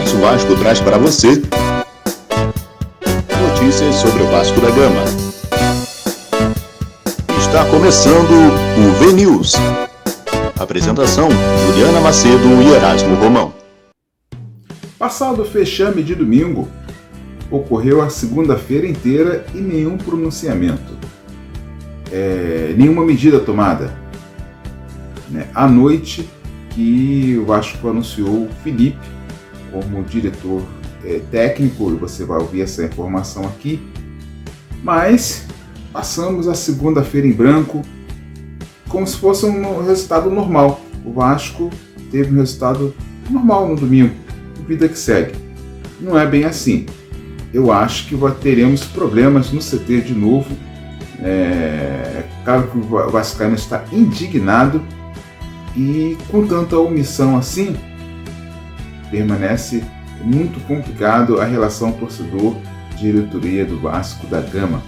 Universo Vasco traz para você notícias sobre o Vasco da Gama. Está começando o V-News. Apresentação: Juliana Macedo e Erasmo Romão. Passado o fechame de domingo, ocorreu a segunda-feira inteira e nenhum pronunciamento. Nenhuma medida tomada. À noite que o Vasco anunciou o Felipe como diretor técnico, e você vai ouvir essa informação aqui, mas passamos a segunda-feira em branco como se fosse um resultado normal. O Vasco teve um resultado normal no domingo, vida que segue. Não é bem assim. Eu acho que teremos problemas no CT de novo. Claro que o vascaíno está indignado e com tanta omissão assim, permanece muito complicado a relação torcedor-diretoria do Vasco da Gama.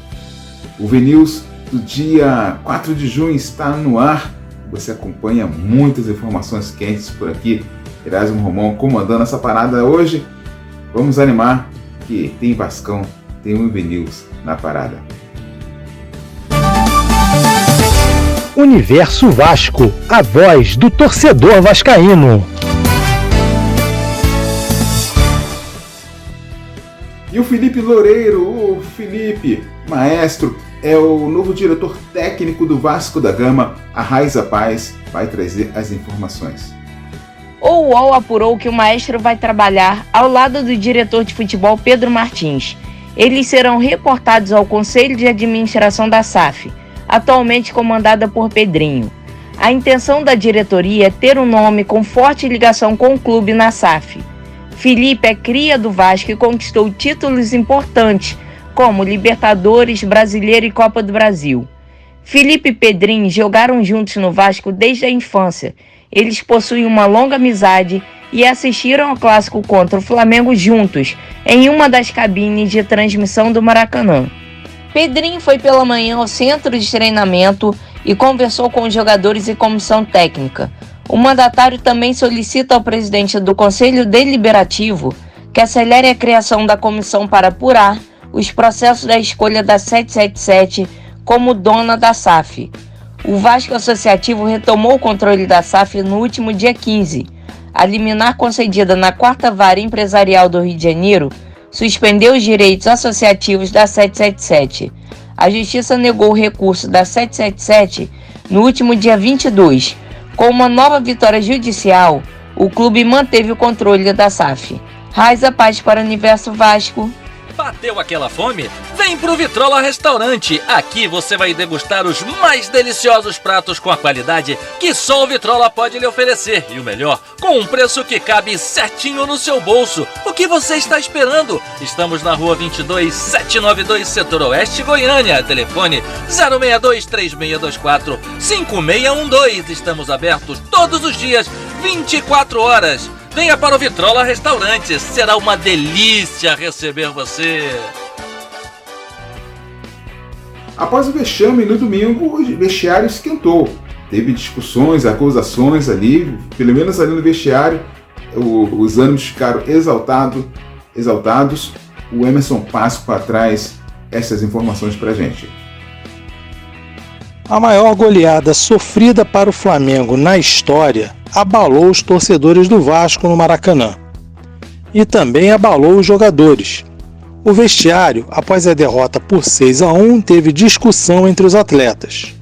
O V-News do dia 4 de junho está no ar. Você acompanha muitas informações quentes por aqui. Erasmo Romão comandando essa parada hoje. Vamos animar que tem Vascão, tem um V-News na parada. Universo Vasco, a voz do torcedor vascaíno. E o Felipe Loureiro, o Felipe Maestro, é o novo diretor técnico do Vasco da Gama. A Raiza Paz vai trazer as informações. O UOL apurou que o Maestro vai trabalhar ao lado do diretor de futebol Pedro Martins. Eles serão reportados ao Conselho de Administração da SAF, atualmente comandada por Pedrinho. A intenção da diretoria é ter um nome com forte ligação com o clube na SAF. Felipe é cria do Vasco e conquistou títulos importantes, como Libertadores, Brasileiro e Copa do Brasil. Felipe e Pedrinho jogaram juntos no Vasco desde a infância. Eles possuem uma longa amizade e assistiram ao clássico contra o Flamengo juntos, em uma das cabines de transmissão do Maracanã. Pedrinho foi pela manhã ao centro de treinamento e conversou com os jogadores e comissão técnica. O mandatário também solicita ao presidente do Conselho Deliberativo que acelere a criação da comissão para apurar os processos da escolha da 777 como dona da SAF. O Vasco Associativo retomou o controle da SAF no último dia 15. A liminar concedida na 4ª Vara Empresarial do Rio de Janeiro suspendeu os direitos associativos da 777. A Justiça negou o recurso da 777 no último dia 22. Com uma nova vitória judicial, o clube manteve o controle da SAF. Raiza Paz para o Universo Vasco. Bateu aquela fome? Vem pro Vitrola Restaurante. Aqui você vai degustar os mais deliciosos pratos com a qualidade que só o Vitrola pode lhe oferecer. E o melhor, com um preço que cabe certinho no seu bolso. O que você está esperando? Estamos na Rua 22, 792, Setor Oeste, Goiânia. Telefone 062-3624-5612. Estamos abertos todos os dias, 24 horas. Venha para o Vitrola Restaurante, será uma delícia receber você. Após o vexame no domingo, o vestiário esquentou. Teve discussões, acusações ali, pelo menos ali no vestiário, os ânimos ficaram exaltados. O Emerson Pascoal traz essas informações pra gente. A maior goleada sofrida para o Flamengo na história abalou os torcedores do Vasco no Maracanã. E também abalou os jogadores. O vestiário, após a derrota por 6-1, teve discussão entre os atletas.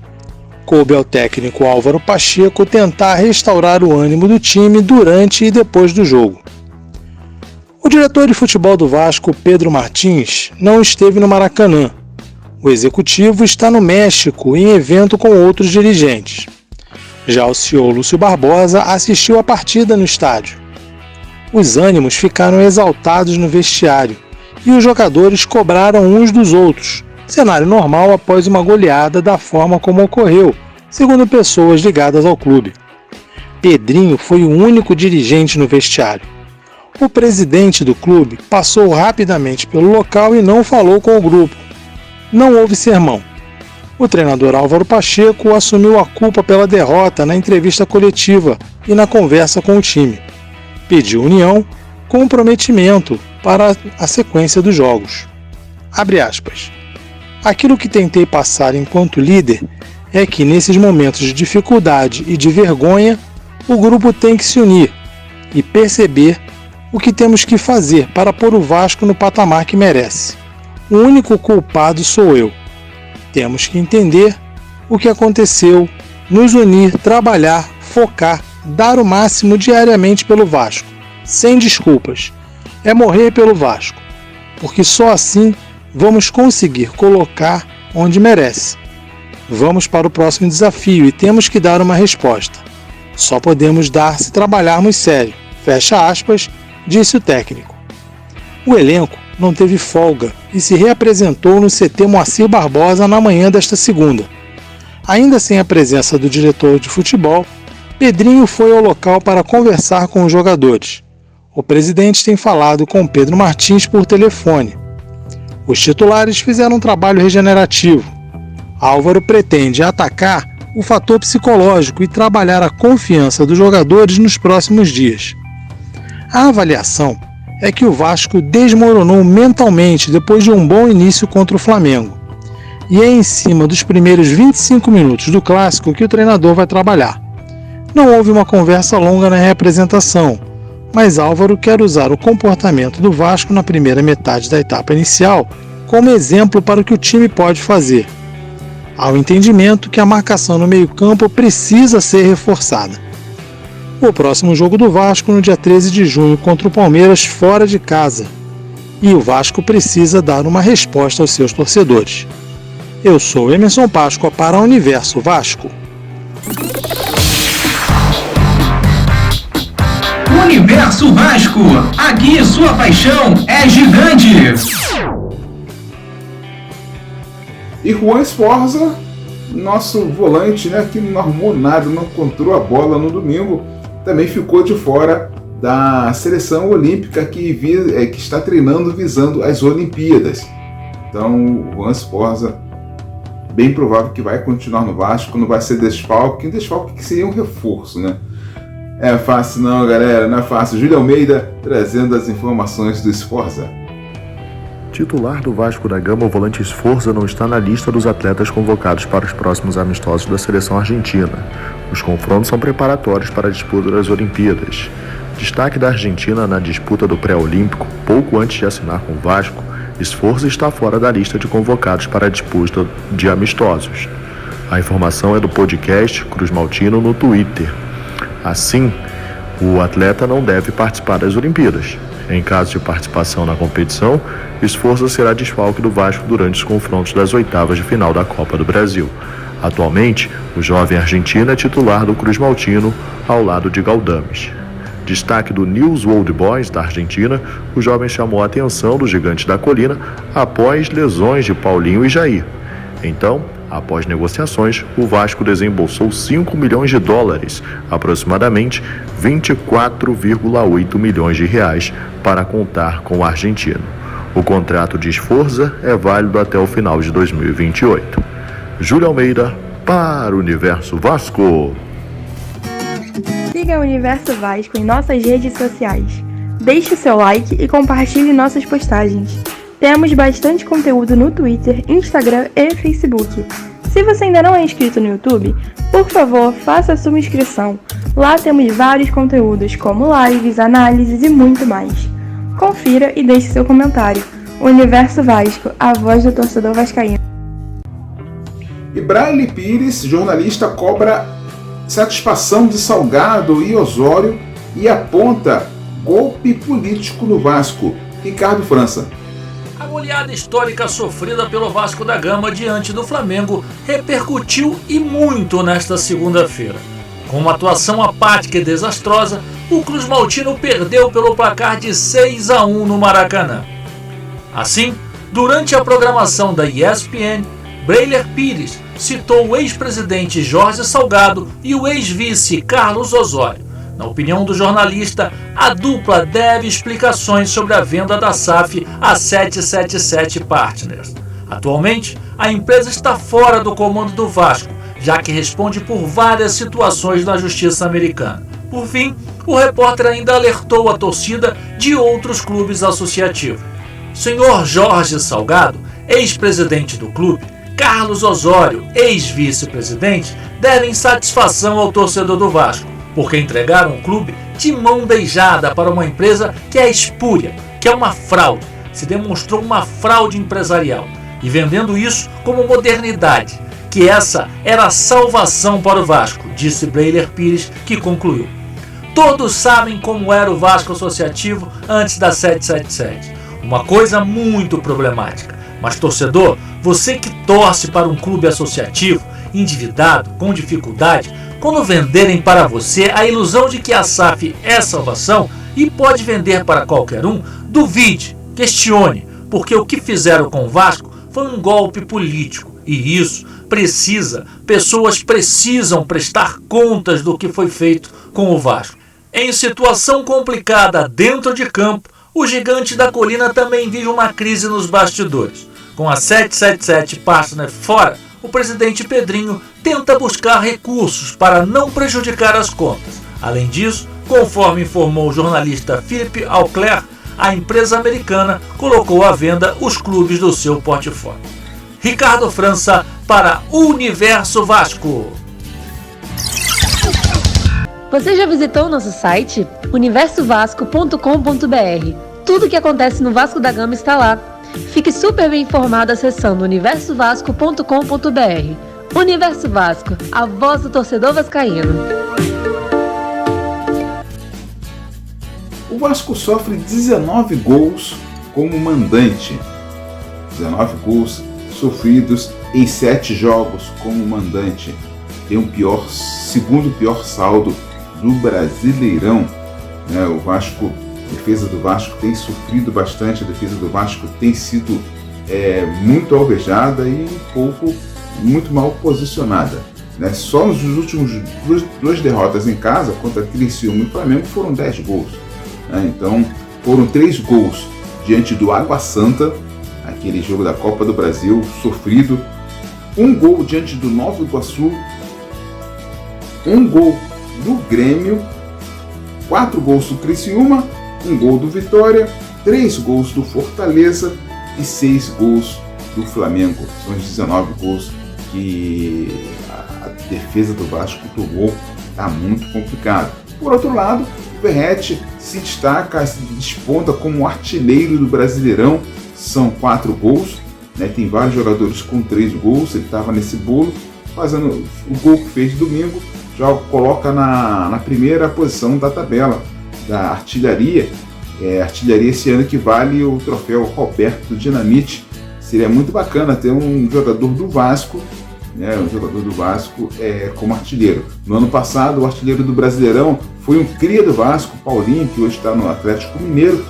Coube ao técnico Álvaro Pacheco tentar restaurar o ânimo do time durante e depois do jogo. O diretor de futebol do Vasco, Pedro Martins, não esteve no Maracanã. O executivo está no México em evento com outros dirigentes. Já o CEO Lúcio Barbosa assistiu à partida no estádio. Os ânimos ficaram exaltados no vestiário e os jogadores cobraram uns dos outros, cenário normal após uma goleada da forma como ocorreu, segundo pessoas ligadas ao clube. Pedrinho foi o único dirigente no vestiário. O presidente do clube passou rapidamente pelo local e não falou com o grupo. Não houve sermão. O treinador Álvaro Pacheco assumiu a culpa pela derrota na entrevista coletiva e na conversa com o time. Pediu união, comprometimento para a sequência dos jogos. Abre aspas. Aquilo que tentei passar enquanto líder é que nesses momentos de dificuldade e de vergonha, o grupo tem que se unir e perceber o que temos que fazer para pôr o Vasco no patamar que merece. O único culpado sou eu. Temos que entender o que aconteceu, nos unir, trabalhar, focar, dar o máximo diariamente pelo Vasco, sem desculpas. É morrer pelo Vasco, porque só assim vamos conseguir colocar onde merece. Vamos para o próximo desafio e temos que dar uma resposta. Só podemos dar se trabalharmos sério. Fecha aspas, disse o técnico. O elenco não teve folga e se reapresentou no CT Moacir Barbosa na manhã desta segunda. Ainda sem a presença do diretor de futebol, Pedrinho foi ao local para conversar com os jogadores. O presidente tem falado com Pedro Martins por telefone. Os titulares fizeram um trabalho regenerativo. Álvaro pretende atacar o fator psicológico e trabalhar a confiança dos jogadores nos próximos dias. A avaliação é que o Vasco desmoronou mentalmente depois de um bom início contra o Flamengo. E é em cima dos primeiros 25 minutos do clássico que o treinador vai trabalhar. Não houve uma conversa longa na reapresentação, mas Álvaro quer usar o comportamento do Vasco na primeira metade da etapa inicial como exemplo para o que o time pode fazer. Há o entendimento que a marcação no meio-campo precisa ser reforçada. O próximo jogo do Vasco no dia 13 de junho contra o Palmeiras fora de casa. E o Vasco precisa dar uma resposta aos seus torcedores. Eu sou Emerson Páscoa para o Universo Vasco. Universo Vasco, aqui sua paixão é gigante. E Juan Sforza, nosso volante, né, que não arrumou nada, não encontrou a bola no domingo, também ficou de fora da seleção olímpica que está treinando visando as Olimpíadas. Então, o Juan Sforza, bem provável que vai continuar no Vasco, não vai ser desfalque que seria um reforço, né? É fácil não, galera, não é fácil. Júlio Almeida trazendo as informações do Sforza. Titular do Vasco da Gama, o volante Sforza não está na lista dos atletas convocados para os próximos amistosos da seleção argentina. Os confrontos são preparatórios para a disputa das Olimpíadas. Destaque da Argentina na disputa do pré-olímpico, pouco antes de assinar com o Vasco, Sforza está fora da lista de convocados para a disputa de amistosos. A informação é do podcast Cruz Maltino no Twitter. Assim, o atleta não deve participar das Olimpíadas. Em caso de participação na competição, Sforza será desfalque do Vasco durante os confrontos das oitavas de final da Copa do Brasil. Atualmente, o jovem argentino é titular do Cruz Maltino, ao lado de Galdames. Destaque do News Old Boys da Argentina, o jovem chamou a atenção do Gigante da Colina após lesões de Paulinho e Jair. Então, após negociações, o Vasco desembolsou $5 milhões, aproximadamente 24,8 milhões de reais, para contar com o argentino. O contrato de Sforza é válido até o final de 2028. Júlio Almeida, para o Universo Vasco. Siga o Universo Vasco em nossas redes sociais. Deixe o seu like e compartilhe nossas postagens. Temos bastante conteúdo no Twitter, Instagram e Facebook. Se você ainda não é inscrito no YouTube, por favor, faça a sua inscrição. Lá temos vários conteúdos, como lives, análises e muito mais. Confira e deixe seu comentário. Universo Vasco, a voz do torcedor vascaíno. E Braille Pires, jornalista, cobra satisfação de Salgado e Osório e aponta golpe político no Vasco. Ricardo França. A goleada histórica sofrida pelo Vasco da Gama diante do Flamengo repercutiu e muito nesta segunda-feira. Com uma atuação apática e desastrosa, o Cruz Maltino perdeu pelo placar de 6-1 no Maracanã. Assim, durante a programação da ESPN, Braille Pires citou o ex-presidente Jorge Salgado e o ex-vice Carlos Osório. Na opinião do jornalista, a dupla deve explicações sobre a venda da SAF a 777 Partners. Atualmente, a empresa está fora do comando do Vasco, já que responde por várias situações na justiça americana. Por fim, o repórter ainda alertou a torcida de outros clubes associativos. Senhor Jorge Salgado, ex-presidente do clube, Carlos Osório, ex-vice-presidente, devem satisfação ao torcedor do Vasco, porque entregaram o clube de mão beijada para uma empresa que é espúria, que é uma fraude, se demonstrou uma fraude empresarial, e vendendo isso como modernidade, que essa era a salvação para o Vasco, disse Breiler Pires, que concluiu. Todos sabem como era o Vasco associativo antes da 777, uma coisa muito problemática. Mas torcedor, você que torce para um clube associativo, endividado, com dificuldade, quando venderem para você a ilusão de que a SAF é salvação e pode vender para qualquer um, duvide, questione, porque o que fizeram com o Vasco foi um golpe político e isso pessoas precisam prestar contas do que foi feito com o Vasco. Em situação complicada dentro de campo, o Gigante da Colina também vive uma crise nos bastidores. Com a 777 Partner fora, o presidente Pedrinho tenta buscar recursos para não prejudicar as contas. Além disso, conforme informou o jornalista Philippe Auclair, a empresa americana colocou à venda os clubes do seu portfólio. Ricardo França para Universo Vasco. Você já visitou o nosso site? universovasco.com.br. Tudo o que acontece no Vasco da Gama está lá. Fique super bem informado acessando universovasco.com.br. Universo Vasco, a voz do torcedor vascaíno. O Vasco sofre 19 gols como mandante. 19 gols sofridos em 7 jogos como mandante. Tem o segundo pior saldo do Brasileirão. O Vasco, a defesa do Vasco tem sofrido bastante, a defesa do Vasco tem sido muito alvejada e muito mal posicionada. Só nos últimos duas derrotas em casa, contra Criciúma e Flamengo, foram 10 gols. Então, foram 3 gols diante do Água Santa, aquele jogo da Copa do Brasil, sofrido. 1 gol diante do Nova Iguaçu, 1 gol do Grêmio, 4 gols do Criciúma, 1 gol do Vitória, 3 gols do Fortaleza e 6 gols do Flamengo. São os 19 gols que a defesa do Vasco tomou. Está muito complicado. Por outro lado, o Verratti se destaca, se desponta como artilheiro do Brasileirão. São 4 gols, tem vários jogadores com 3 gols. Ele estava nesse bolo, fazendo o gol que fez domingo, já coloca na primeira posição da tabela da artilharia. Artilharia esse ano que vale o troféu Roberto Dinamite. Seria muito bacana ter um jogador do Vasco, como artilheiro. No ano passado, o artilheiro do Brasileirão foi um cria do Vasco, Paulinho, que hoje está no Atlético Mineiro.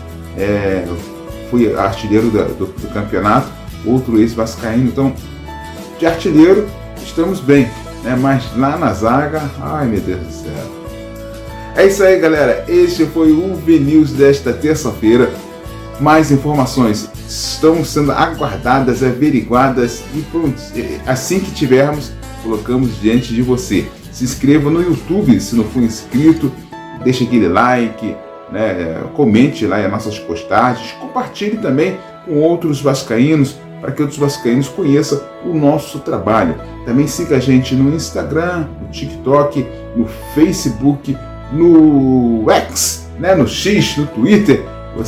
Foi artilheiro do campeonato, outro ex-vascaíno. Então, de artilheiro, estamos bem, mas lá na zaga, ai meu Deus do céu. É isso aí, galera. Este foi o VNews desta terça-feira. Mais informações estão sendo aguardadas, averiguadas e pronto, assim que tivermos, colocamos diante de você. Se inscreva no YouTube se não for inscrito, deixe aquele like, comente lá as nossas postagens, compartilhe também com outros vascaínos, para que outros vascaínos conheçam o nosso trabalho. Também siga a gente no Instagram, no TikTok, no Facebook, no X, no X, no Twitter.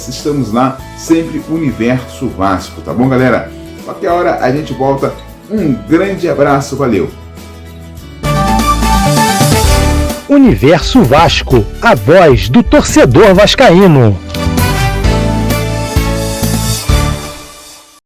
Estamos lá, sempre Universo Vasco, tá bom, galera? Qualquer hora a gente volta. Um grande abraço, valeu! Universo Vasco, a voz do torcedor vascaíno.